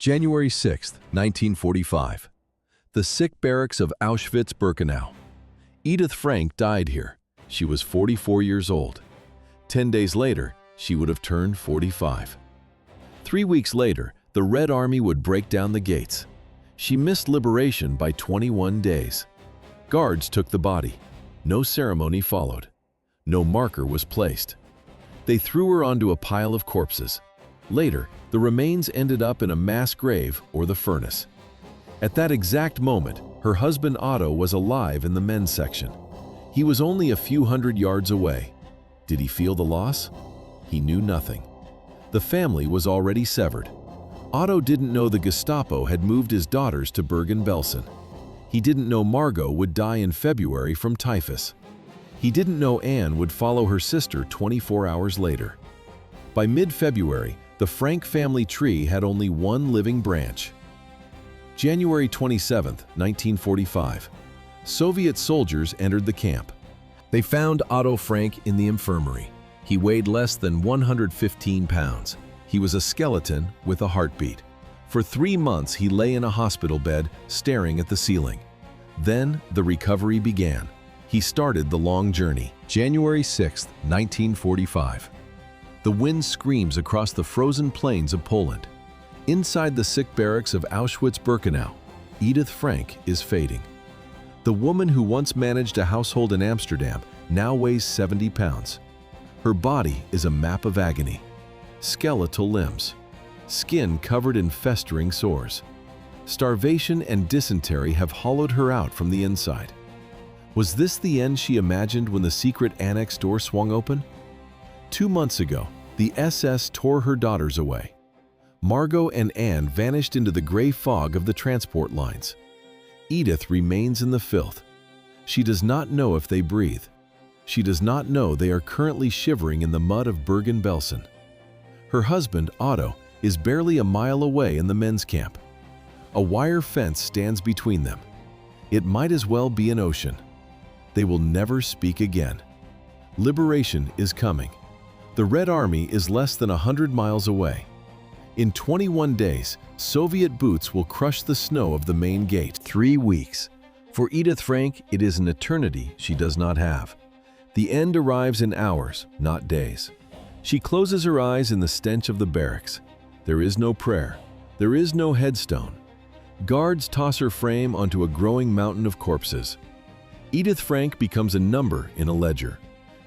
January 6, 1945. The sick barracks of Auschwitz-Birkenau. Edith Frank died here. She was 44 years old. 10 days later, she would have turned 45. 3 weeks later, the Red Army would break down the gates. She missed liberation by 21 days. Guards took the body. No ceremony followed. No marker was placed. They threw her onto a pile of corpses. Later, the remains ended up in a mass grave or the furnace. At that exact moment, her husband Otto was alive in the men's section. He was only a few hundred yards away. Did he feel the loss? He knew nothing. The family was already severed. Otto didn't know the Gestapo had moved his daughters to Bergen-Belsen. He didn't know Margot would die in February from typhus. He didn't know Anne would follow her sister 24 hours later. By mid-February, the Frank family tree had only one living branch. January 27, 1945. Soviet soldiers entered the camp. They found Otto Frank in the infirmary. He weighed less than 115 pounds. He was a skeleton with a heartbeat. For 3 months, he lay in a hospital bed, staring at the ceiling. Then, the recovery began. He started the long journey. January 6, 1945. The wind screams across the frozen plains of Poland. Inside the sick barracks of Auschwitz-Birkenau, Edith Frank is fading. The woman who once managed a household in Amsterdam now weighs 70 pounds. Her body is a map of agony. Skeletal limbs, skin covered in festering sores. Starvation and dysentery have hollowed her out from the inside. Was this the end she imagined when the secret annex door swung open? 2 months ago, the SS tore her daughters away. Margot and Anne vanished into the gray fog of the transport lines. Edith remains in the filth. She does not know if they breathe. She does not know they are currently shivering in the mud of Bergen-Belsen. Her husband, Otto, is barely a mile away in the men's camp. A wire fence stands between them. It might as well be an ocean. They will never speak again. Liberation is coming. The Red Army is less than 100 miles away. In 21 days, Soviet boots will crush the snow of the main gate. 3 weeks. For Edith Frank, it is an eternity she does not have. The end arrives in hours, not days. She closes her eyes in the stench of the barracks. There is no prayer. There is no headstone. Guards toss her frame onto a growing mountain of corpses. Edith Frank becomes a number in a ledger.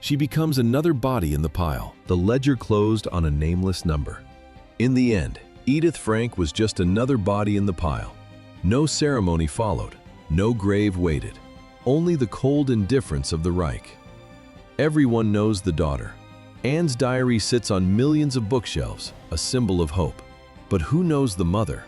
She becomes another body in the pile. The ledger closed on a nameless number. In the end, Edith Frank was just another body in the pile. No ceremony followed. No grave waited. Only the cold indifference of the Reich. Everyone knows the daughter. Anne's diary sits on millions of bookshelves, a symbol of hope. But who knows the mother?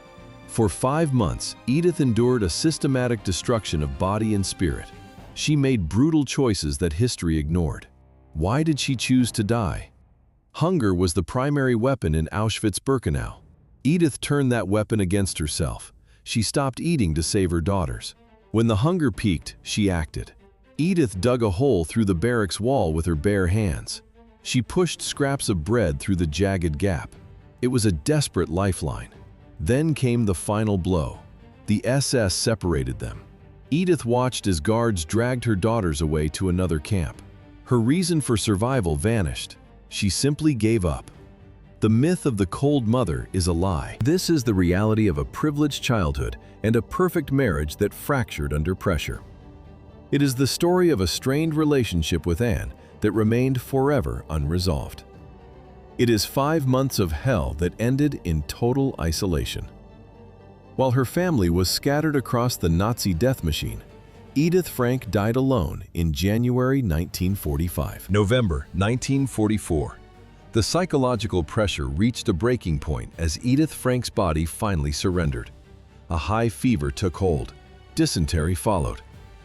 For 5 months, Edith endured a systematic destruction of body and spirit. She made brutal choices that history ignored. Why did she choose to die? Hunger was the primary weapon in Auschwitz-Birkenau. Edith turned that weapon against herself. She stopped eating to save her daughters. When the hunger peaked, she acted. Edith dug a hole through the barracks wall with her bare hands. She pushed scraps of bread through the jagged gap. It was a desperate lifeline. Then came the final blow. The SS separated them. Edith watched as guards dragged her daughters away to another camp. Her reason for survival vanished. She simply gave up. The myth of the cold mother is a lie. This is the reality of a privileged childhood and a perfect marriage that fractured under pressure. It is the story of a strained relationship with Anne that remained forever unresolved. It is 5 months of hell that ended in total isolation. While her family was scattered across the Nazi death machine, Edith Frank died alone in January 1945. November 1944. The psychological pressure reached a breaking point as Edith Frank's body finally surrendered. A high fever took hold. Dysentery followed.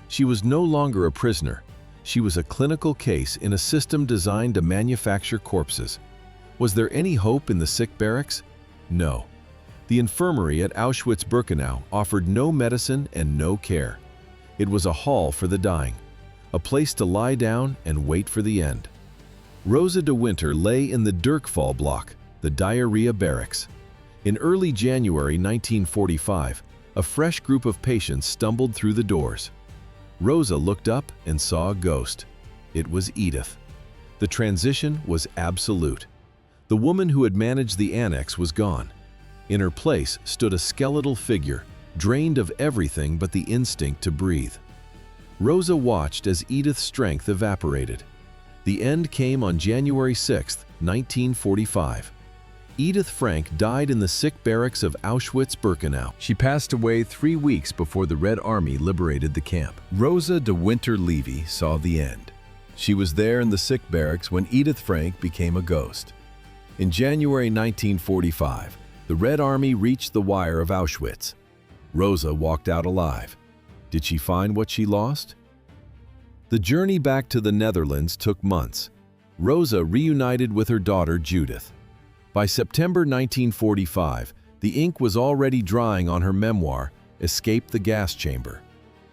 She was no longer a prisoner. She was a clinical case in a system designed to manufacture corpses. Was there any hope in the sick barracks? No. The infirmary at Auschwitz-Birkenau offered no medicine and no care. It was a hall for the dying, a place to lie down and wait for the end. Rosa de Winter lay in the Dirkfall block, the diarrhea barracks. In early January 1945, a fresh group of patients stumbled through the doors. Rosa looked up and saw a ghost. It was Edith. The transition was absolute. The woman who had managed the annex was gone. In her place stood a skeletal figure, drained of everything but the instinct to breathe. Rosa watched as Edith's strength evaporated. The end came on January 6, 1945. Edith Frank died in the sick barracks of Auschwitz-Birkenau. She passed away 3 weeks before the Red Army liberated the camp. Rosa de Winter-Levy saw the end. She was there in the sick barracks when Edith Frank became a ghost. In January 1945, the Red Army reached the wire of Auschwitz. Rosa walked out alive. Did she find what she lost? The journey back to the Netherlands took months. Rosa reunited with her daughter Judith. By September 1945, the ink was already drying on her memoir, Escape the Gas Chamber.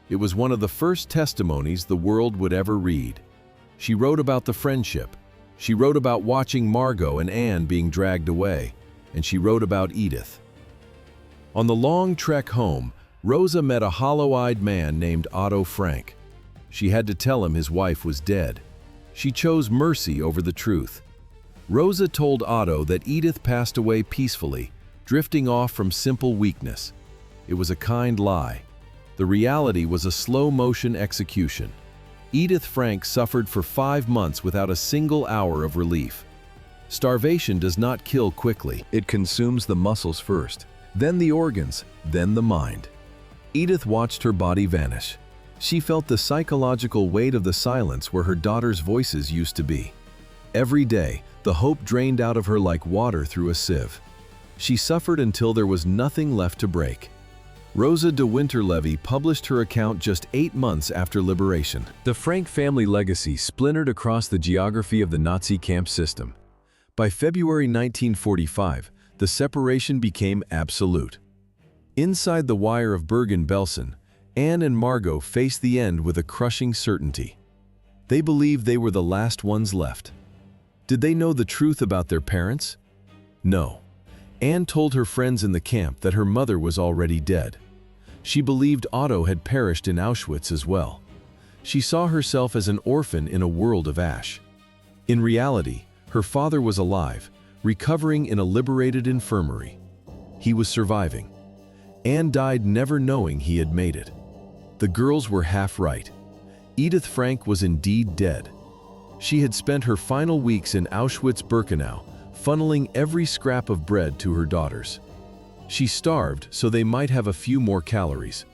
It was one of the first testimonies the world would ever read. She wrote about the friendship. She wrote about watching Margot and Anne being dragged away, and she wrote about Edith. On the long trek home, Rosa met a hollow-eyed man named Otto Frank. She had to tell him his wife was dead. She chose mercy over the truth. Rosa told Otto that Edith passed away peacefully, drifting off from simple weakness. It was a kind lie. The reality was a slow-motion execution. Edith Frank suffered for 5 months without a single hour of relief. Starvation does not kill quickly. It consumes the muscles first, then the organs, then the mind. Edith watched her body vanish. She felt the psychological weight of the silence where her daughter's voices used to be. Every day, the hope drained out of her like water through a sieve. She suffered until there was nothing left to break. Rosa de Winter-Levy published her account just 8 months after liberation. The Frank family legacy splintered across the geography of the Nazi camp system. By February 1945, the separation became absolute. Inside the wire of Bergen-Belsen, Anne and Margot faced the end with a crushing certainty. They believed they were the last ones left. Did they know the truth about their parents? No. Anne told her friends in the camp that her mother was already dead. She believed Otto had perished in Auschwitz as well. She saw herself as an orphan in a world of ash. In reality, her father was alive, recovering in a liberated infirmary. He was surviving. Anne died never knowing he had made it. The girls were half right. Edith Frank was indeed dead. She had spent her final weeks in Auschwitz-Birkenau, funneling every scrap of bread to her daughters. She starved so they might have a few more calories.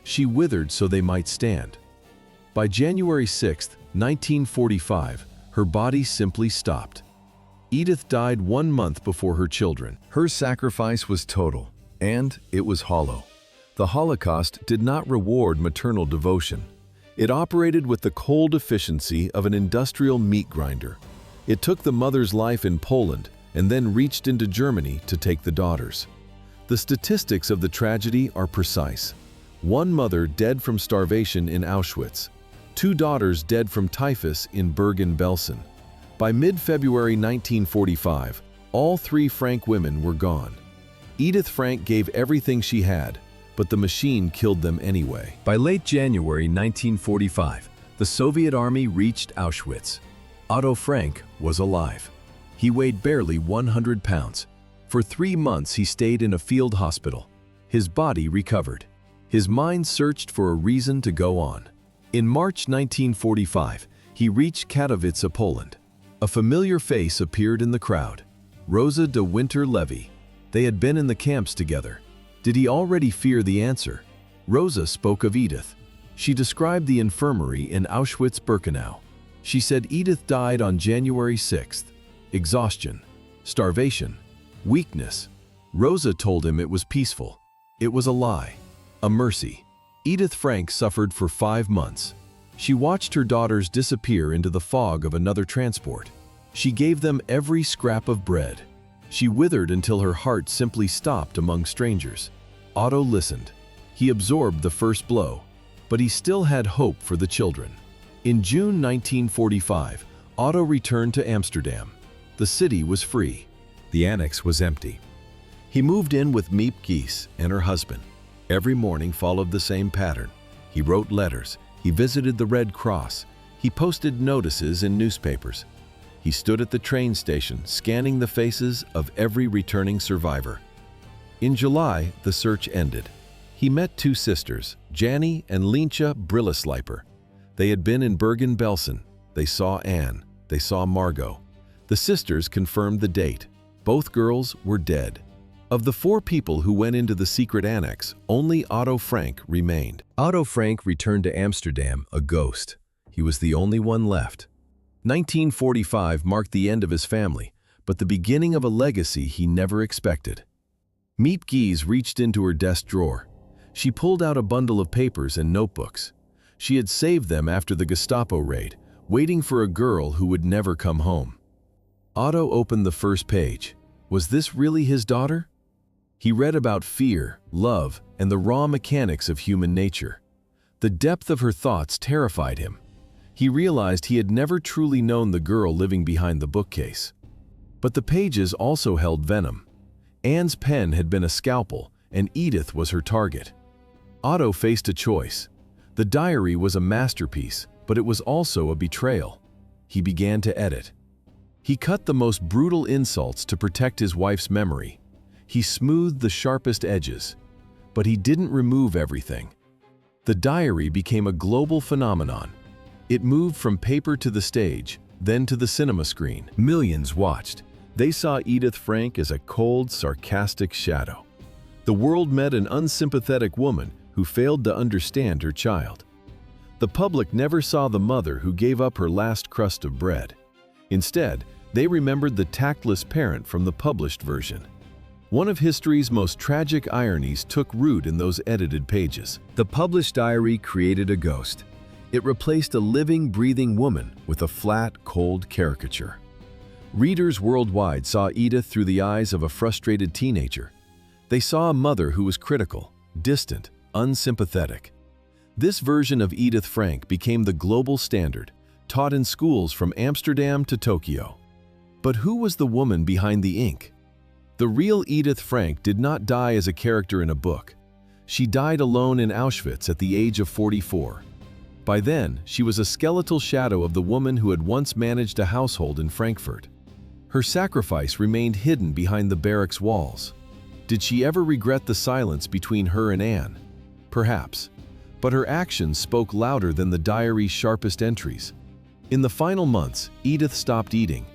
She withered so they might stand. By January 6, 1945, her body simply stopped. Edith died 1 month before her children. Her sacrifice was total, and it was hollow. The Holocaust did not reward maternal devotion. It operated with the cold efficiency of an industrial meat grinder. It took the mother's life in Poland and then reached into Germany to take the daughter's. The statistics of the tragedy are precise. 1 mother dead from starvation in Auschwitz. 2 daughters dead from typhus in Bergen-Belsen. By mid-February 1945, all 3 Frank women were gone. Edith Frank gave everything she had, but the machine killed them anyway. By late January 1945, the Soviet army reached Auschwitz. Otto Frank was alive. He weighed barely 100 pounds. For 3 months he stayed in a field hospital. His body recovered. His mind searched for a reason to go on. In March 1945, he reached Katowice, Poland. A familiar face appeared in the crowd. Rosa de Winter-Levy. They had been in the camps together. Did he already fear the answer? Rosa spoke of Edith. She described the infirmary in Auschwitz-Birkenau. She said Edith died on January 6th. Exhaustion, starvation, weakness. Rosa told him it was peaceful. It was a lie, a mercy. Edith Frank suffered for 5 months. She watched her daughters disappear into the fog of another transport. She gave them every scrap of bread. She withered until her heart simply stopped among strangers. Otto listened. He absorbed the first blow, but he still had hope for the children. In June 1945, Otto returned to Amsterdam. The city was free. The annex was empty. He moved in with Miep Gies and her husband. Every morning followed the same pattern. He wrote letters, he visited the Red Cross, he posted notices in newspapers. He stood at the train station, scanning the faces of every returning survivor. In July, the search ended. He met two sisters, Jannie and Lientje Brillislijper. They had been in Bergen-Belsen. They saw Anne. They saw Margot. The sisters confirmed the date. Both girls were dead. Of the 4 people who went into the secret annex, only Otto Frank remained. Otto Frank returned to Amsterdam, a ghost. He was the only one left. 1945 marked the end of his family, but the beginning of a legacy he never expected. Miep Gies reached into her desk drawer. She pulled out a bundle of papers and notebooks. She had saved them after the Gestapo raid, waiting for a girl who would never come home. Otto opened the first page. Was this really his daughter? He read about fear, love, and the raw mechanics of human nature. The depth of her thoughts terrified him. He realized he had never truly known the girl living behind the bookcase. But the pages also held venom. Anne's pen had been a scalpel, and Edith was her target. Otto faced a choice. The diary was a masterpiece, but it was also a betrayal. He began to edit. He cut the most brutal insults to protect his wife's memory. He smoothed the sharpest edges, but he didn't remove everything. The diary became a global phenomenon. It moved from paper to the stage, then to the cinema screen. Millions watched. They saw Edith Frank as a cold, sarcastic shadow. The world met an unsympathetic woman who failed to understand her child. The public never saw the mother who gave up her last crust of bread. Instead, they remembered the tactless parent from the published version. One of history's most tragic ironies took root in those edited pages. The published diary created a ghost. It replaced a living, breathing woman with a flat, cold caricature. Readers worldwide saw Edith through the eyes of a frustrated teenager. They saw a mother who was critical, distant, unsympathetic. This version of Edith Frank became the global standard, taught in schools from Amsterdam to Tokyo. But who was the woman behind the ink? The real Edith Frank did not die as a character in a book. She died alone in Auschwitz at the age of 44. By then, she was a skeletal shadow of the woman who had once managed a household in Frankfurt. Her sacrifice remained hidden behind the barracks walls. Did she ever regret the silence between her and Anne? Perhaps. But her actions spoke louder than the diary's sharpest entries. In the final months, Edith stopped eating.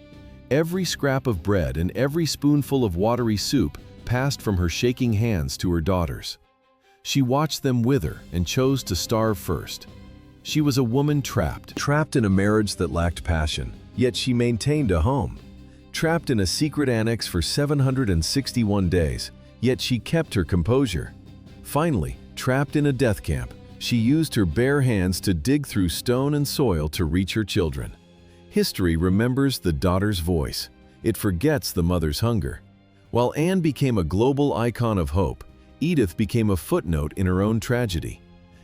Every scrap of bread and every spoonful of watery soup passed from her shaking hands to her daughters. She watched them wither and chose to starve first. She was a woman trapped in a marriage that lacked passion, yet she maintained a home. Trapped in a secret annex for 761 days, yet she kept her composure. Finally, trapped in a death camp, she used her bare hands to dig through stone and soil to reach her children. History remembers the daughter's voice. It forgets the mother's hunger. While Anne became a global icon of hope, Edith became a footnote in her own tragedy.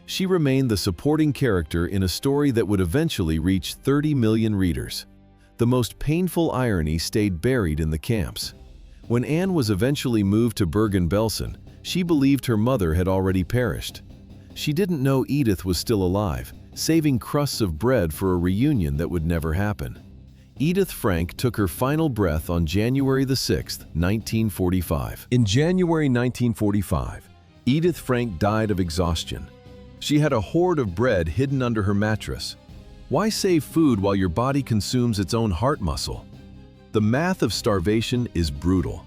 She remained the supporting character in a story that would eventually reach 30 million readers. The most painful irony stayed buried in the camps. When Anne was eventually moved to Bergen-Belsen, she believed her mother had already perished. She didn't know Edith was still alive, saving crusts of bread for a reunion that would never happen. Edith Frank took her final breath on January 6, 1945. In January 1945, Edith Frank died of exhaustion. She had a hoard of bread hidden under her mattress. Why save food while your body consumes its own heart muscle? The math of starvation is brutal.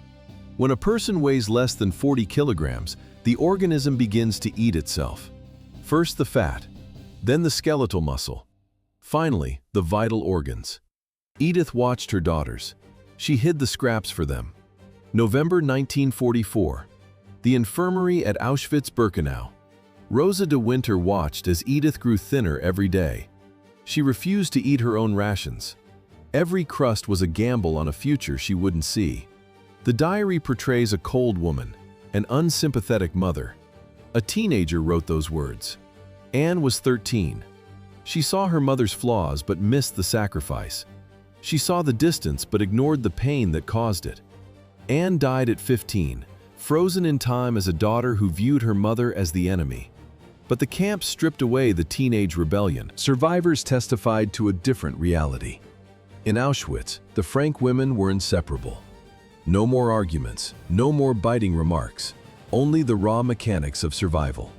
When a person weighs less than 40 kilograms, the organism begins to eat itself. First the fat, then the skeletal muscle, finally the vital organs. Edith watched her daughters. She hid the scraps for them. November 1944. The infirmary at Auschwitz-Birkenau. Rosa de Winter watched as Edith grew thinner every day. She refused to eat her own rations. Every crust was a gamble on a future she wouldn't see. The diary portrays a cold woman, an unsympathetic mother. A teenager wrote those words. Anne was 13. She saw her mother's flaws but missed the sacrifice. She saw the distance but ignored the pain that caused it. Anne died at 15, frozen in time as a daughter who viewed her mother as the enemy. But the camp stripped away the teenage rebellion. Survivors testified to a different reality. In Auschwitz, the Frank women were inseparable. No more arguments, no more biting remarks, only the raw mechanics of survival.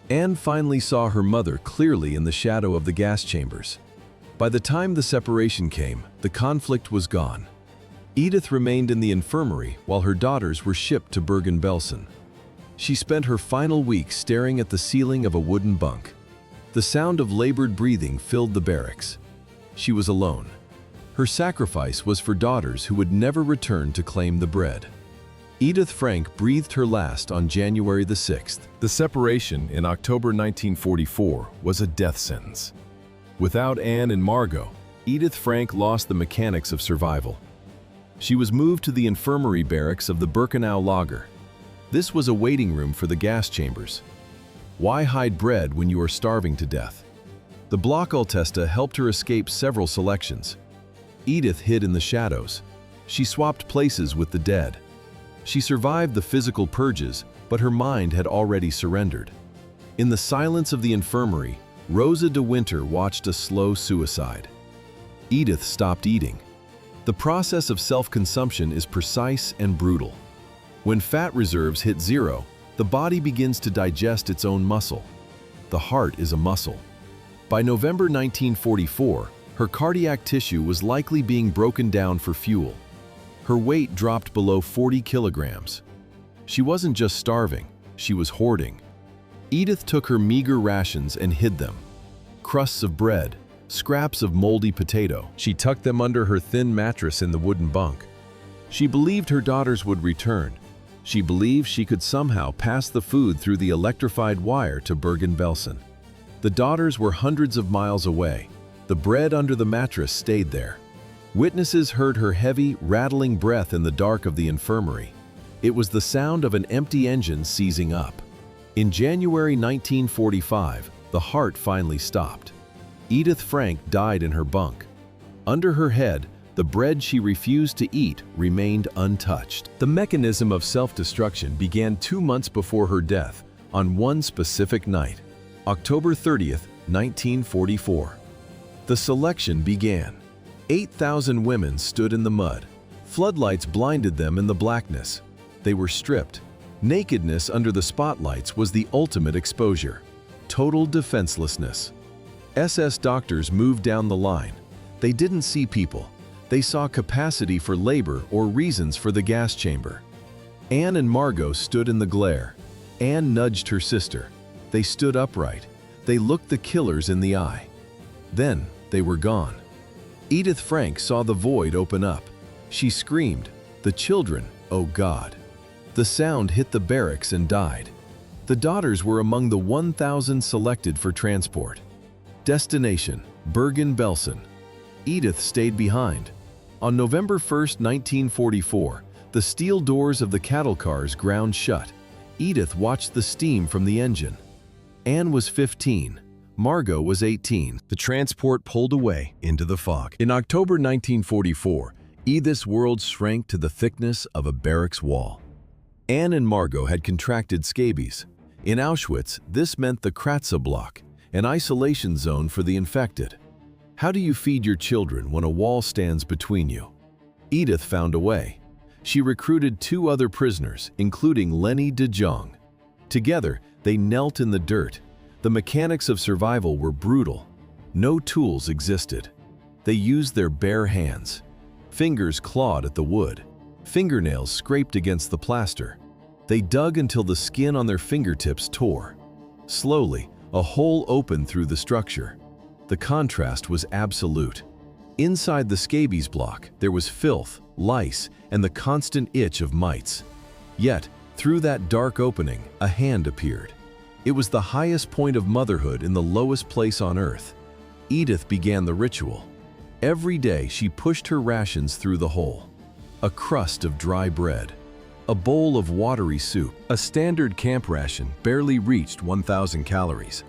Anne finally saw her mother clearly in the shadow of the gas chambers. By the time the separation came, the conflict was gone. Edith remained in the infirmary while her daughters were shipped to Bergen-Belsen. She spent her final weeks staring at the ceiling of a wooden bunk. The sound of labored breathing filled the barracks. She was alone. Her sacrifice was for daughters who would never return to claim the bread. Edith Frank breathed her last on January the 6th. The separation in October 1944 was a death sentence. Without Anne and Margot, Edith Frank lost the mechanics of survival. She was moved to the infirmary barracks of the Birkenau lager. This was a waiting room for the gas chambers. Why hide bread when you are starving to death? The Blockultesta helped her escape several selections. Edith hid in the shadows. She swapped places with the dead. She survived the physical purges, but her mind had already surrendered. In the silence of the infirmary, Rosa de Winter watched a slow suicide. Edith stopped eating. The process of self-consumption is precise and brutal. When fat reserves hit zero, the body begins to digest its own muscle. The heart is a muscle. By November 1944, her cardiac tissue was likely being broken down for fuel. Her weight dropped below 40 kilograms. She wasn't just starving, she was hoarding. Edith took her meager rations and hid them. Crusts of bread, scraps of moldy potato. She tucked them under her thin mattress in the wooden bunk. She believed her daughters would return. She believed she could somehow pass the food through the electrified wire to Bergen-Belsen. The daughters were hundreds of miles away. The bread under the mattress stayed there. Witnesses heard her heavy, rattling breath in the dark of the infirmary. It was the sound of an empty engine seizing up. In January 1945, the heart finally stopped. Edith Frank died in her bunk. Under her head, the bread she refused to eat remained untouched. The mechanism of self-destruction began 2 months before her death, on one specific night, October 30th, 1944. The selection began. 8,000 women stood in the mud. Floodlights blinded them in the blackness. They were stripped. Nakedness under the spotlights was the ultimate exposure. Total defenselessness. SS doctors moved down the line. They didn't see people. They saw capacity for labor or reasons for the gas chamber. Anne and Margot stood in the glare. Anne nudged her sister. They stood upright. They looked the killers in the eye. Then they were gone. Edith Frank saw the void open up. She screamed, "The children, oh God!" The sound hit the barracks and died. The daughters were among the 1,000 selected for transport. Destination, Bergen-Belsen. Edith stayed behind. On November 1st, 1944, the steel doors of the cattle cars ground shut. Edith watched the steam from the engine. Anne was 15. Margot was 18. The transport pulled away into the fog. In October 1944, Edith's world shrank to the thickness of a barracks wall. Anne and Margot had contracted scabies. In Auschwitz, this meant the Kratza block, an isolation zone for the infected. How do you feed your children when a wall stands between you? Edith found a way. She recruited 2 other prisoners, including Lenny de Jong. Together, they knelt in the dirt. The mechanics of survival were brutal. No tools existed. They used their bare hands. Fingers clawed at the wood. Fingernails scraped against the plaster. They dug until the skin on their fingertips tore. Slowly, a hole opened through the structure. The contrast was absolute. Inside the scabies block, there was filth, lice, and the constant itch of mites. Yet, through that dark opening, a hand appeared. It was the highest point of motherhood in the lowest place on earth. Edith began the ritual. Every day, she pushed her rations through the hole. A crust of dry bread, a bowl of watery soup. A standard camp ration barely reached 1,000 calories.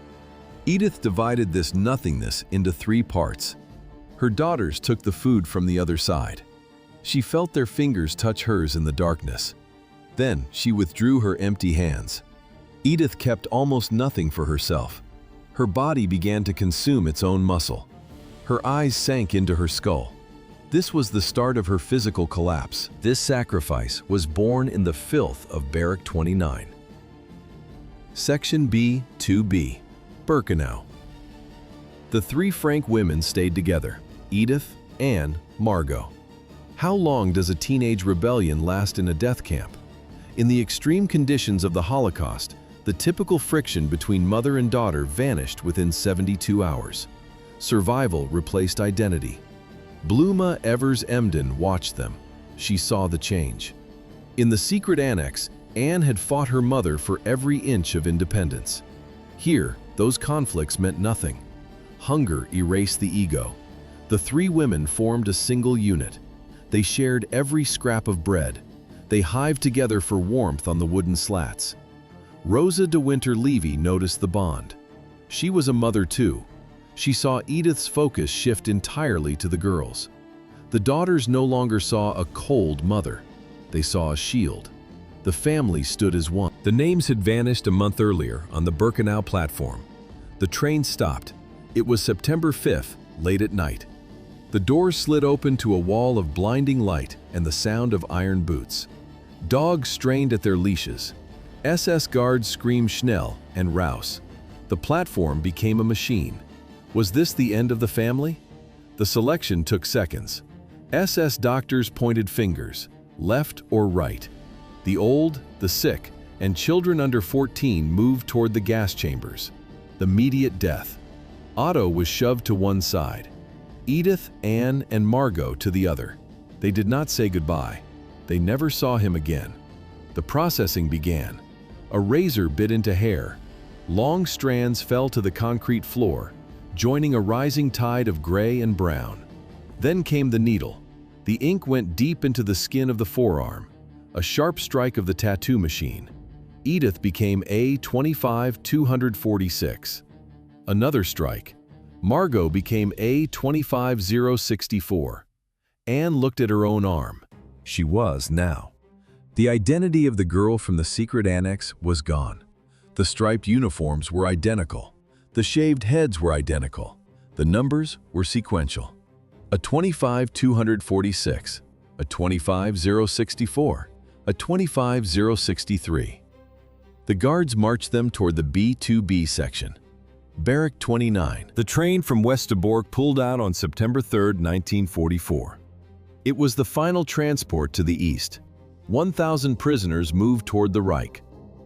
Edith divided this nothingness into 3 parts. Her daughters took the food from the other side. She felt their fingers touch hers in the darkness. Then she withdrew her empty hands. Edith kept almost nothing for herself. Her body began to consume its own muscle. Her eyes sank into her skull. This was the start of her physical collapse. This sacrifice was born in the filth of Barrack 29. Section B, 2B, Birkenau. The three Frank women stayed together: Edith, Anne, Margot. How long does a teenage rebellion last in a death camp? In the extreme conditions of the Holocaust, the typical friction between mother and daughter vanished within 72 hours. Survival replaced identity. Bluma Evers Emden watched them. She saw the change. In the secret annex, Anne had fought her mother for every inch of independence. Here, those conflicts meant nothing. Hunger erased the ego. The three women formed a single unit. They shared every scrap of bread. They hived together for warmth on the wooden slats. Rosa de Winter Levy noticed the bond. She was a mother too. She saw Edith's focus shift entirely to the girls. The daughters no longer saw a cold mother. They saw a shield. The family stood as one. The names had vanished a month earlier on the Birkenau platform. The train stopped. It was September 5th, late at night. The doors slid open to a wall of blinding light and the sound of iron boots. Dogs strained at their leashes. SS guards screamed Schnell and Raus. The platform became a machine. Was this the end of the family? The selection took seconds. SS doctors pointed fingers, left or right. The old, the sick, and children under 14 moved toward the gas chambers. Immediate death. Otto was shoved to one side. Edith, Anne, and Margot to the other. They did not say goodbye. They never saw him again. The processing began. A razor bit into hair. Long strands fell to the concrete floor, joining a rising tide of gray and brown. Then came the needle. The ink went deep into the skin of the forearm, a sharp strike of the tattoo machine. Edith became A25246. Another strike. Margot became A25064. Anne looked at her own arm. She was now. The identity of the girl from the secret annex was gone. The striped uniforms were identical. The shaved heads were identical. The numbers were sequential. A 25246, a 25064, a 25063. The guards marched them toward the B2B section. Barrack 29. The train from Westerbork pulled out on September 3, 1944. It was the final transport to the east. 1,000 prisoners moved toward the Reich.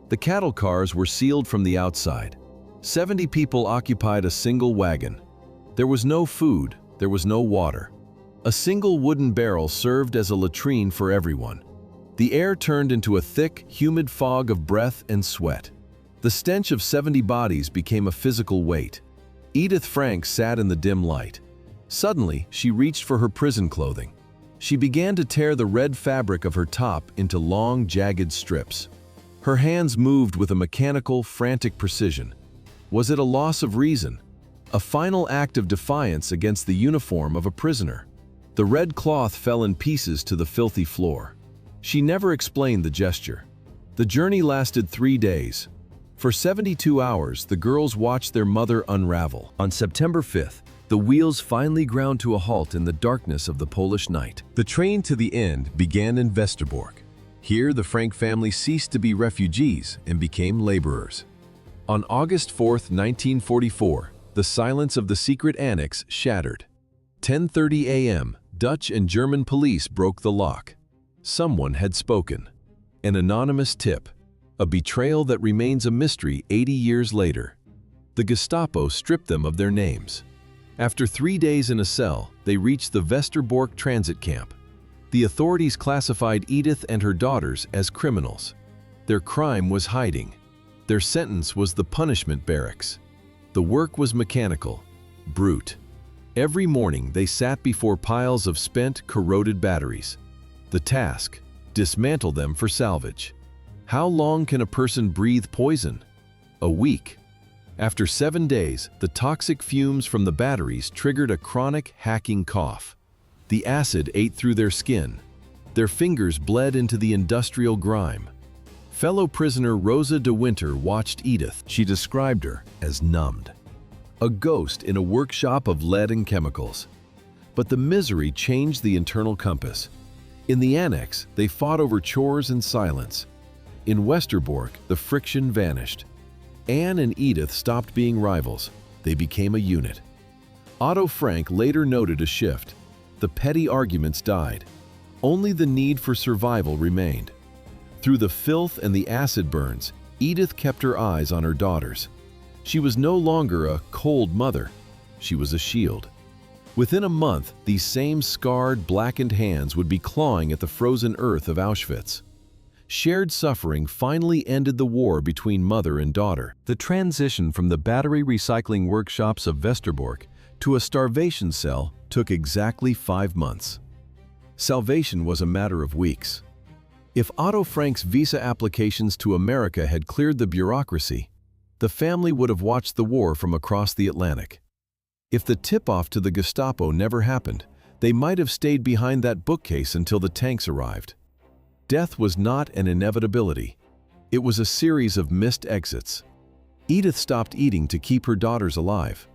The cattle cars were sealed from the outside. 70 people occupied a single wagon. There was no food, there was no water. A single wooden barrel served as a latrine for everyone. The air turned into a thick, humid fog of breath and sweat. The stench of 70 bodies became a physical weight. Edith Frank sat in the dim light. Suddenly, she reached for her prison clothing. She began to tear the red fabric of her top into long, jagged strips. Her hands moved with a mechanical, frantic precision. Was it a loss of reason? A final act of defiance against the uniform of a prisoner? The red cloth fell in pieces to the filthy floor. She never explained the gesture. The journey lasted 3 days. For 72 hours, the girls watched their mother unravel. On September 5th, the wheels finally ground to a halt in the darkness of the Polish night. The train to the end began in Westerbork. Here, the Frank family ceased to be refugees and became laborers. On August 4th, 1944, the silence of the secret annex shattered. 10:30 a.m., Dutch and German police broke the lock. Someone had spoken. An anonymous tip. A betrayal that remains a mystery 80 years later. The Gestapo stripped them of their names. After 3 days in a cell, they reached the Westerbork transit camp. The authorities classified Edith and her daughters as criminals. Their crime was hiding. Their sentence was the punishment barracks. The work was mechanical, brute. Every morning they sat before piles of spent, corroded batteries. The task: dismantle them for salvage. How long can a person breathe poison? A week. After 7 days, the toxic fumes from the batteries triggered a chronic, hacking cough. The acid ate through their skin. Their fingers bled into the industrial grime. Fellow prisoner Rosa de Winter watched Edith. She described her as numbed, a ghost in a workshop of lead and chemicals. But the misery changed the internal compass. In the annex, they fought over chores and silence. In Westerbork, the friction vanished. Anne and Edith stopped being rivals. They became a unit. Otto Frank later noted a shift. The petty arguments died. Only the need for survival remained. Through the filth and the acid burns, Edith kept her eyes on her daughters. She was no longer a cold mother. She was a shield. Within a month, these same scarred, blackened hands would be clawing at the frozen earth of Auschwitz. Shared suffering finally ended the war between mother and daughter. The transition from the battery recycling workshops of Westerbork to a starvation cell took exactly 5 months. Salvation was a matter of weeks. If Otto Frank's visa applications to America had cleared the bureaucracy, the family would have watched the war from across the Atlantic. If the tip-off to the Gestapo never happened, they might have stayed behind that bookcase until the tanks arrived. Death was not an inevitability. It was a series of missed exits. Edith stopped eating to keep her daughters alive.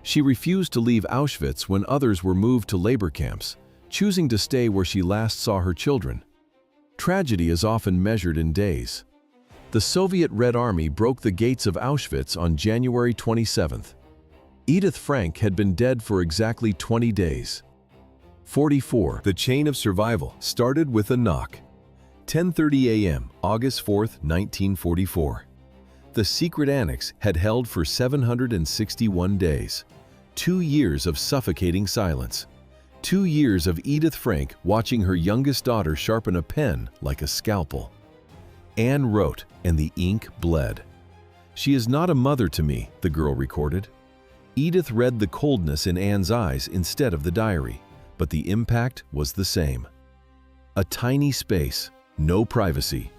She refused to leave Auschwitz when others were moved to labor camps, choosing to stay where she last saw her children. Tragedy is often measured in days. The Soviet Red Army broke the gates of Auschwitz on January 27th. Edith Frank had been dead for exactly 20 days. 44. The chain of survival started with a knock. 10:30 a.m., August 4th, 1944. The secret annex had held for 761 days. 2 years of suffocating silence. 2 years of Edith Frank watching her youngest daughter sharpen a pen like a scalpel. Anne wrote, and the ink bled. "She is not a mother to me," the girl recorded. Edith read the coldness in Anne's eyes instead of the diary, but the impact was the same. A tiny space, no privacy.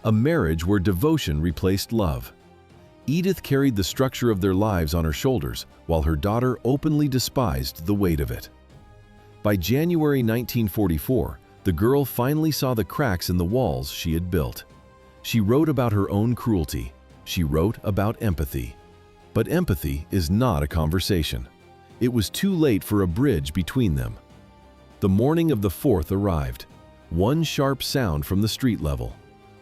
A marriage where devotion replaced love. Edith carried the structure of their lives on her shoulders, while her daughter openly despised the weight of it. By January 1944, the girl finally saw the cracks in the walls she had built. She wrote about her own cruelty. She wrote about empathy. But empathy is not a conversation. It was too late for a bridge between them. The morning of the 4th arrived. One sharp sound from the street level.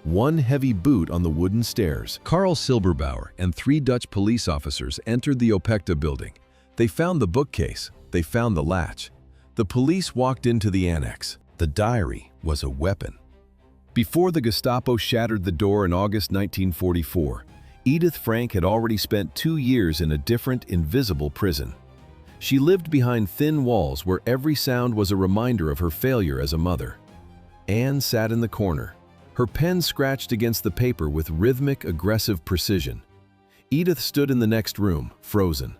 One heavy boot on the wooden stairs. Karl Silberbauer and 3 Dutch police officers entered the Opekta building. They found the bookcase. They found the latch. The police walked into the annex. The diary was a weapon. Before the Gestapo shattered the door in August 1944, Edith Frank had already spent 2 years in a different, invisible prison. She lived behind thin walls where every sound was a reminder of her failure as a mother. Anne sat in the corner. Her pen scratched against the paper with rhythmic, aggressive precision. Edith stood in the next room, frozen.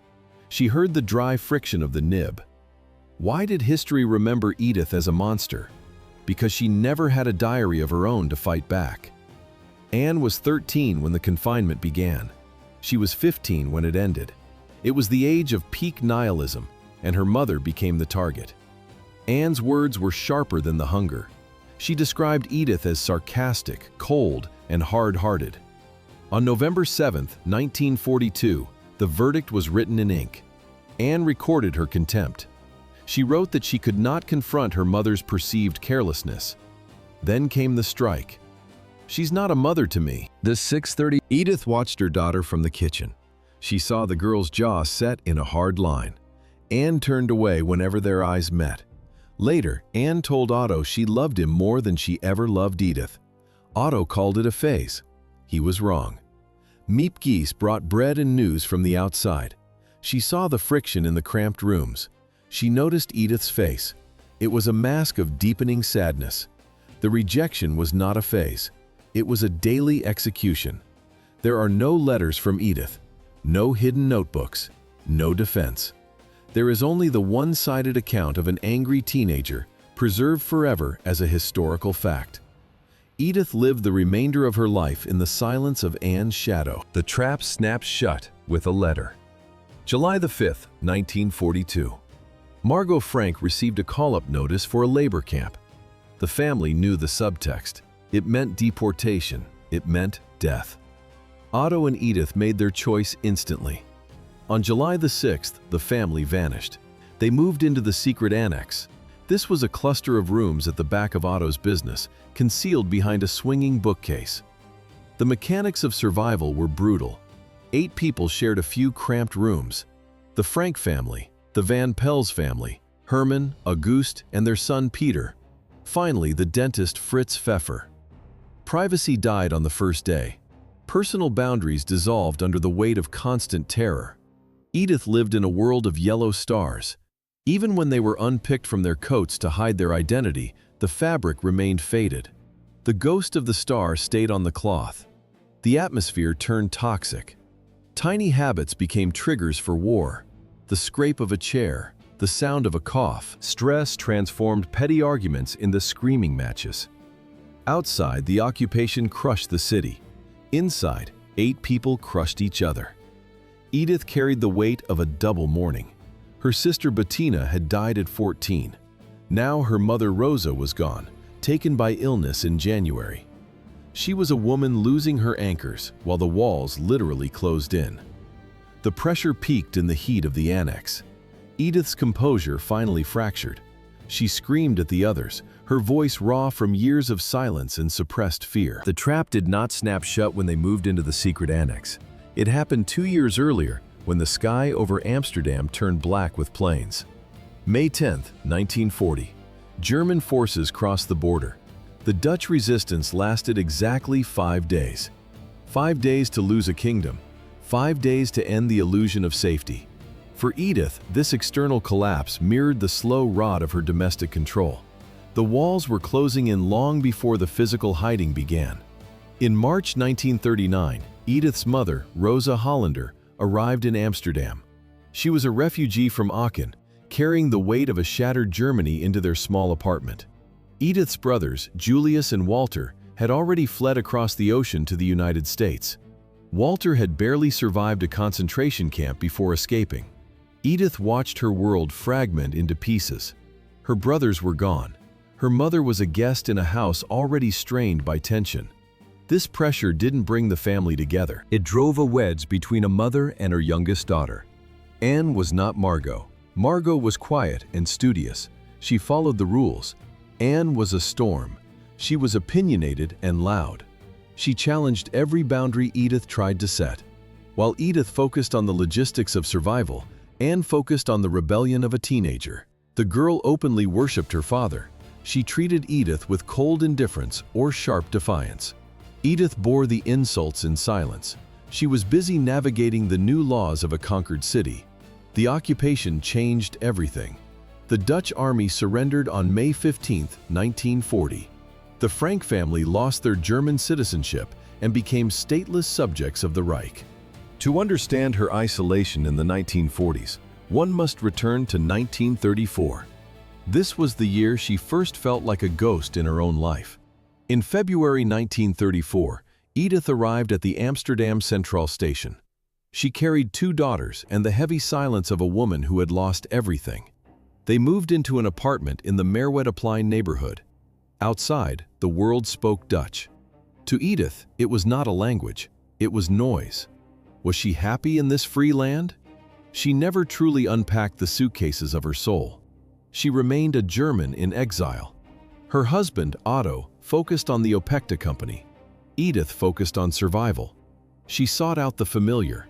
She heard the dry friction of the nib. Why did history remember Edith as a monster? Because she never had a diary of her own to fight back. Anne was 13 when the confinement began. She was 15 when it ended. It was the age of peak nihilism, and her mother became the target. Anne's words were sharper than the hunger. She described Edith as sarcastic, cold, and hard-hearted. On November 7, 1942, the verdict was written in ink. Anne recorded her contempt. She wrote that she could not confront her mother's perceived carelessness. Then came the strike. "She's not a mother to me." The 6:30. Edith watched her daughter from the kitchen. She saw the girl's jaw set in a hard line. Anne turned away whenever their eyes met. Later, Anne told Otto she loved him more than she ever loved Edith. Otto called it a phase. He was wrong. Miep Geese brought bread and news from the outside. She saw the friction in the cramped rooms. She noticed Edith's face. It was a mask of deepening sadness. The rejection was not a phase. It was a daily execution. There are no letters from Edith, no hidden notebooks, no defense. There is only the one-sided account of an angry teenager, preserved forever as a historical fact. Edith lived the remainder of her life in the silence of Anne's shadow. The trap snapped shut with a letter. July the 5th, 1942. Margot Frank received a call-up notice for a labor camp. The family knew the subtext. It meant deportation, it meant death. Otto and Edith made their choice instantly. On July the 6th, the family vanished. They moved into the secret annex. This was a cluster of rooms at the back of Otto's business, concealed behind a swinging bookcase. The mechanics of survival were brutal. 8 people shared a few cramped rooms. The Frank family, the Van Pels family, Herman, Auguste, and their son Peter. Finally, the dentist Fritz Pfeffer. Privacy died on the first day. Personal boundaries dissolved under the weight of constant terror. Edith lived in a world of yellow stars. Even when they were unpicked from their coats to hide their identity, the fabric remained faded. The ghost of the star stayed on the cloth. The atmosphere turned toxic. Tiny habits became triggers for war. The scrape of a chair, the sound of a cough. Stress transformed petty arguments into screaming matches. Outside, the occupation crushed the city. Inside, 8 people crushed each other. Edith carried the weight of a double mourning. Her sister Bettina had died at 14. Now her mother Rosa was gone, taken by illness in January. She was a woman losing her anchors while the walls literally closed in. The pressure peaked in the heat of the annex. Edith's composure finally fractured. She screamed at the others, her voice raw from years of silence and suppressed fear. The trap did not snap shut when they moved into the secret annex. It happened 2 years earlier, when the sky over Amsterdam turned black with planes. May 10, 1940. German forces crossed the border. The Dutch resistance lasted exactly 5 days. 5 days to lose a kingdom. 5 days to end the illusion of safety. For Edith, this external collapse mirrored the slow rot of her domestic control. The walls were closing in long before the physical hiding began. In March 1939, Edith's mother, Rosa Hollander, arrived in Amsterdam. She was a refugee from Aachen, carrying the weight of a shattered Germany into their small apartment. Edith's brothers, Julius and Walter, had already fled across the ocean to the United States. Walter had barely survived a concentration camp before escaping. Edith watched her world fragment into pieces. Her brothers were gone. Her mother was a guest in a house already strained by tension. This pressure didn't bring the family together. It drove a wedge between a mother and her youngest daughter. Anne was not Margot. Margot was quiet and studious. She followed the rules. Anne was a storm. She was opinionated and loud. She challenged every boundary Edith tried to set. While Edith focused on the logistics of survival, Anne focused on the rebellion of a teenager. The girl openly worshipped her father. She treated Edith with cold indifference or sharp defiance. Edith bore the insults in silence. She was busy navigating the new laws of a conquered city. The occupation changed everything. The Dutch army surrendered on May 15, 1940. The Frank family lost their German citizenship and became stateless subjects of the Reich. To understand her isolation in the 1940s, one must return to 1934. This was the year she first felt like a ghost in her own life. In February 1934, Edith arrived at the Amsterdam Central Station. She carried 2 daughters and the heavy silence of a woman who had lost everything. They moved into an apartment in the Merwedeplein neighborhood. Outside, the world spoke Dutch. To Edith, it was not a language, it was noise. Was she happy in this free land? She never truly unpacked the suitcases of her soul. She remained a German in exile. Her husband, Otto, focused on the Opekta company. Edith focused on survival. She sought out the familiar.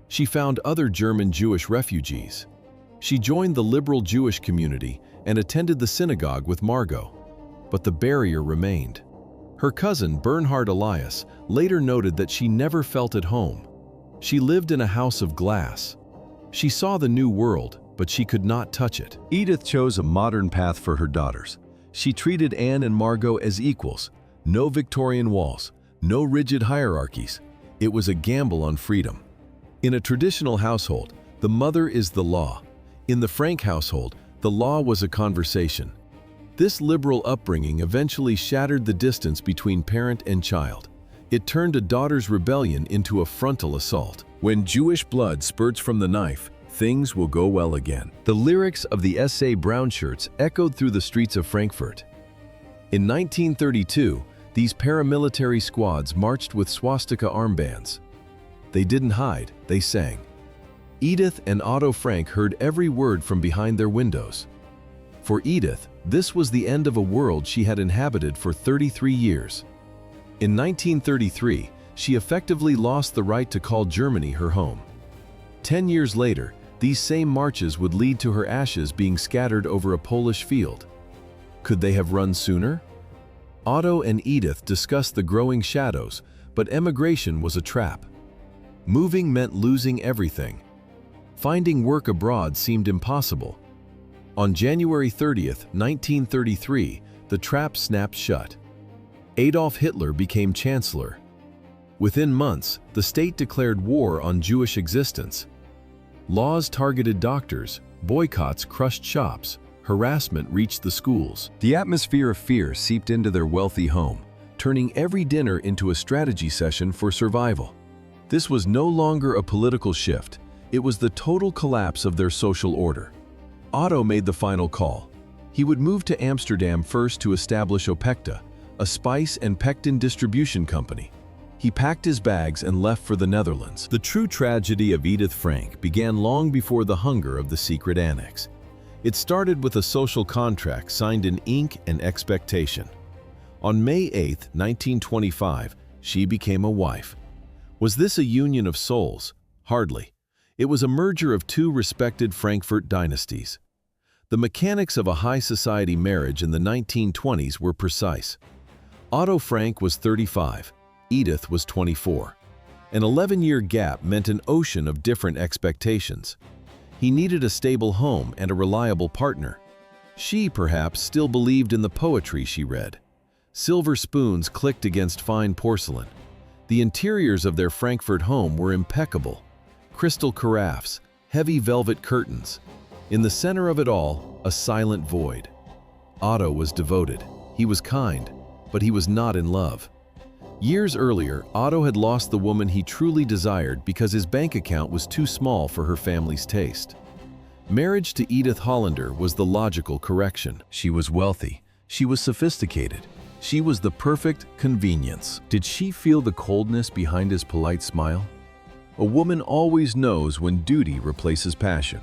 She found other German Jewish refugees. She joined the liberal Jewish community and attended the synagogue with Margot. But the barrier remained. Her cousin, Bernhard Elias, later noted that she never felt at home. She lived in a house of glass. She saw the new world, but she could not touch it. Edith chose a modern path for her daughters. She treated Anne and Margot as equals. No Victorian walls, no rigid hierarchies. It was a gamble on freedom. In a traditional household, the mother is the law. In the Frank household, the law was a conversation. This liberal upbringing eventually shattered the distance between parent and child. It turned a daughter's rebellion into a frontal assault. When Jewish blood spurts from the knife, things will go well again. The lyrics of the S.A. Brown shirts echoed through the streets of Frankfurt. In 1932, These paramilitary squads marched with swastika armbands. They didn't hide, they sang. Edith and Otto Frank heard every word from behind their windows. For Edith, this was the end of a world she had inhabited for 33 years. In 1933, she effectively lost the right to call Germany her home. 10 years later, these same marches would lead to her ashes being scattered over a Polish field. Could they have run sooner? Otto and Edith discussed the growing shadows, but emigration was a trap. Moving meant losing everything. Finding work abroad seemed impossible. On January 30th, 1933, the trap snapped shut. Adolf Hitler became chancellor. Within months, the state declared war on Jewish existence. Laws targeted doctors, boycotts crushed shops, harassment reached the schools. The atmosphere of fear seeped into their wealthy home, turning every dinner into a strategy session for survival. This was no longer a political shift. It was the total collapse of their social order. Otto made the final call. He would move to Amsterdam first to establish Opekta, a spice and pectin distribution company. He packed his bags and left for the Netherlands. The true tragedy of Edith Frank began long before the hunger of the secret annex. It started with a social contract signed in ink and expectation. On May 8, 1925, she became a wife. Was this a union of souls? Hardly. It was a merger of two respected Frankfurt dynasties. The mechanics of a high society marriage in the 1920s were precise. Otto Frank was 35, Edith was 24. An 11-year gap meant an ocean of different expectations. He needed a stable home and a reliable partner. She, perhaps, still believed in the poetry she read. Silver spoons clicked against fine porcelain. The interiors of their Frankfurt home were impeccable. Crystal carafes, heavy velvet curtains. In the center of it all, a silent void. Otto was devoted. He was kind, but he was not in love. Years earlier, Otto had lost the woman he truly desired because his bank account was too small for her family's taste. Marriage to Edith Hollander was the logical correction. She was wealthy. She was sophisticated. She was the perfect convenience. Did she feel the coldness behind his polite smile? A woman always knows when duty replaces passion.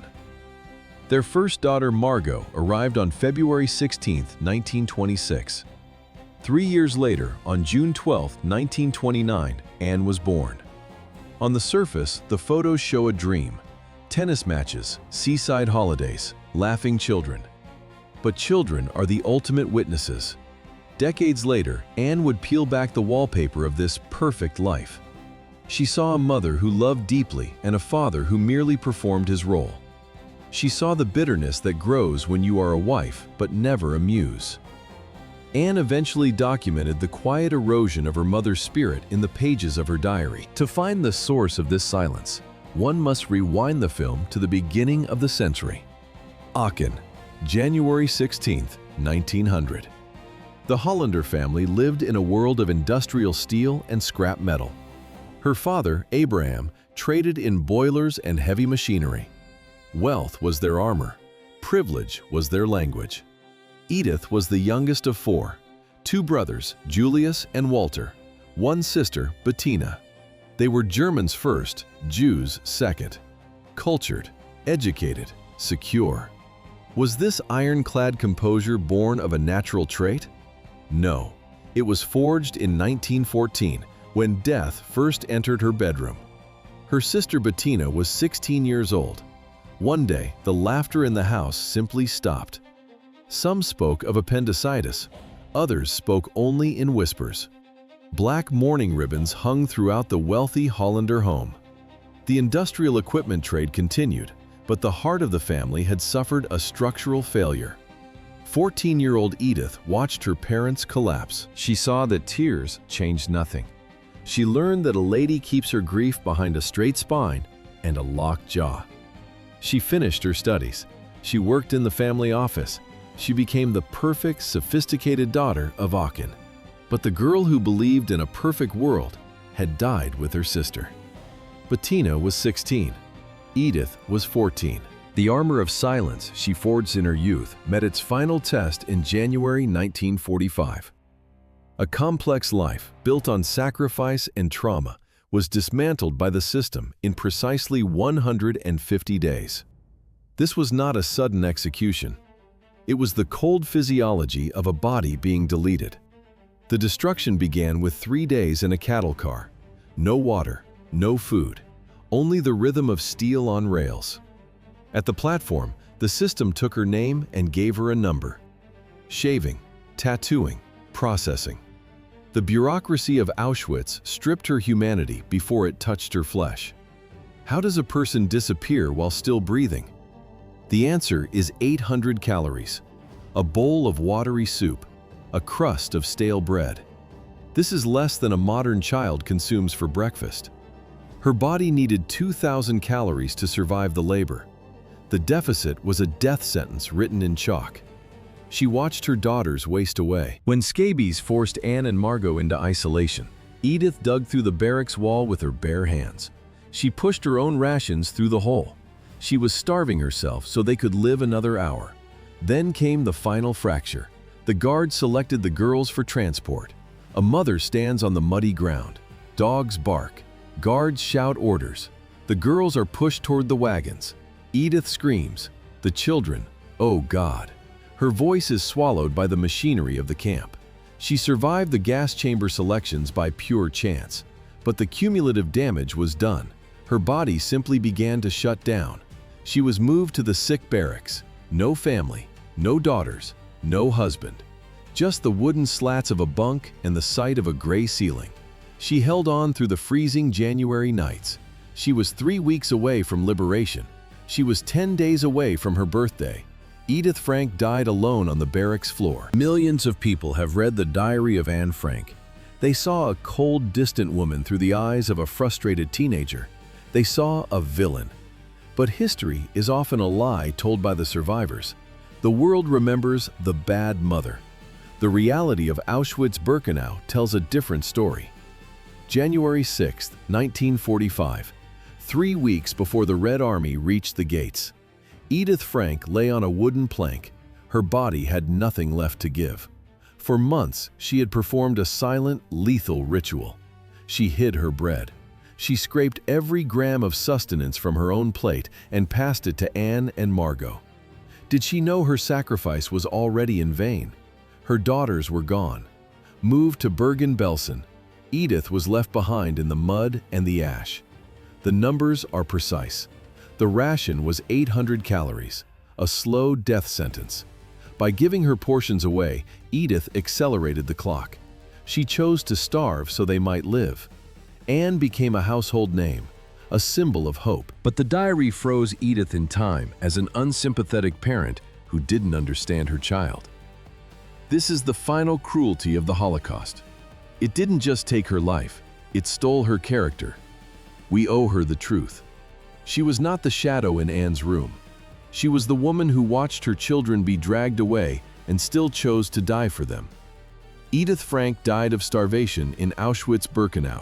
Their first daughter, Margot, arrived on February 16, 1926. 3 years later, on June 12, 1929, Anne was born. On the surface, the photos show a dream. Tennis matches, seaside holidays, laughing children. But children are the ultimate witnesses. Decades later, Anne would peel back the wallpaper of this perfect life. She saw a mother who loved deeply and a father who merely performed his role. She saw the bitterness that grows when you are a wife, but never a muse. Anne eventually documented the quiet erosion of her mother's spirit in the pages of her diary. To find the source of this silence, one must rewind the film to the beginning of the century. Aachen, January 16, 1900. The Hollander family lived in a world of industrial steel and scrap metal. Her father, Abraham, traded in boilers and heavy machinery. Wealth was their armor. Privilege was their language. Edith was the youngest of four. Two brothers, Julius and Walter. One sister, Bettina. They were Germans first, Jews second. Cultured, educated, secure. Was this ironclad composure born of a natural trait? No. It was forged in 1914, when death first entered her bedroom. Her sister Bettina was 16 years old. One day, the laughter in the house simply stopped. Some spoke of appendicitis. Others spoke only in whispers. Black mourning ribbons hung throughout the wealthy Hollander home. The industrial equipment trade continued, but the heart of the family had suffered a structural failure. 14-year-old Edith watched her parents collapse. She saw that tears changed nothing. She learned that a lady keeps her grief behind a straight spine and a locked jaw. She finished her studies. She worked in the family office. She became the perfect, sophisticated daughter of Aachen. But the girl who believed in a perfect world had died with her sister. Bettina was 16. Edith was 14. The armor of silence she forged in her youth met its final test in January 1945. A complex life built on sacrifice and trauma was dismantled by the system in precisely 150 days. This was not a sudden execution. It was the cold physiology of a body being deleted. The destruction began with 3 days in a cattle car. No water, no food, only the rhythm of steel on rails. At the platform, the system took her name and gave her a number. Shaving, tattooing, processing. The bureaucracy of Auschwitz stripped her humanity before it touched her flesh. How does a person disappear while still breathing? The answer is 800 calories, a bowl of watery soup, a crust of stale bread. This is less than a modern child consumes for breakfast. Her body needed 2,000 calories to survive the labor. The deficit was a death sentence written in chalk. She watched her daughters waste away. When scabies forced Anne and Margot into isolation, Edith dug through the barracks wall with her bare hands. She pushed her own rations through the hole. She was starving herself so they could live another hour. Then came the final fracture. The guards selected the girls for transport. A mother stands on the muddy ground. Dogs bark. Guards shout orders. The girls are pushed toward the wagons. Edith screams. The children, oh God. Her voice is swallowed by the machinery of the camp. She survived the gas chamber selections by pure chance, but the cumulative damage was done. Her body simply began to shut down. She was moved to the sick barracks. No family, no daughters, no husband. Just the wooden slats of a bunk and the sight of a gray ceiling. She held on through the freezing January nights. She was 3 weeks away from liberation. She was 10 days away from her birthday. Edith Frank died alone on the barracks floor. Millions of people have read the diary of Anne Frank. They saw a cold, distant woman through the eyes of a frustrated teenager. They saw a villain. But history is often a lie told by the survivors. The world remembers the bad mother. The reality of Auschwitz-Birkenau tells a different story. January 6, 1945, 3 weeks before the Red Army reached the gates. Edith Frank lay on a wooden plank. Her body had nothing left to give. For months, she had performed a silent, lethal ritual. She hid her bread. She scraped every gram of sustenance from her own plate and passed it to Anne and Margot. Did she know her sacrifice was already in vain? Her daughters were gone. Moved to Bergen-Belsen, Edith was left behind in the mud and the ash. The numbers are precise. The ration was 800 calories, a slow death sentence. By giving her portions away, Edith accelerated the clock. She chose to starve so they might live. Anne became a household name, a symbol of hope. But the diary froze Edith in time as an unsympathetic parent who didn't understand her child. This is the final cruelty of the Holocaust. It didn't just take her life, it stole her character. We owe her the truth. She was not the shadow in Anne's room. She was the woman who watched her children be dragged away and still chose to die for them. Edith Frank died of starvation in Auschwitz-Birkenau.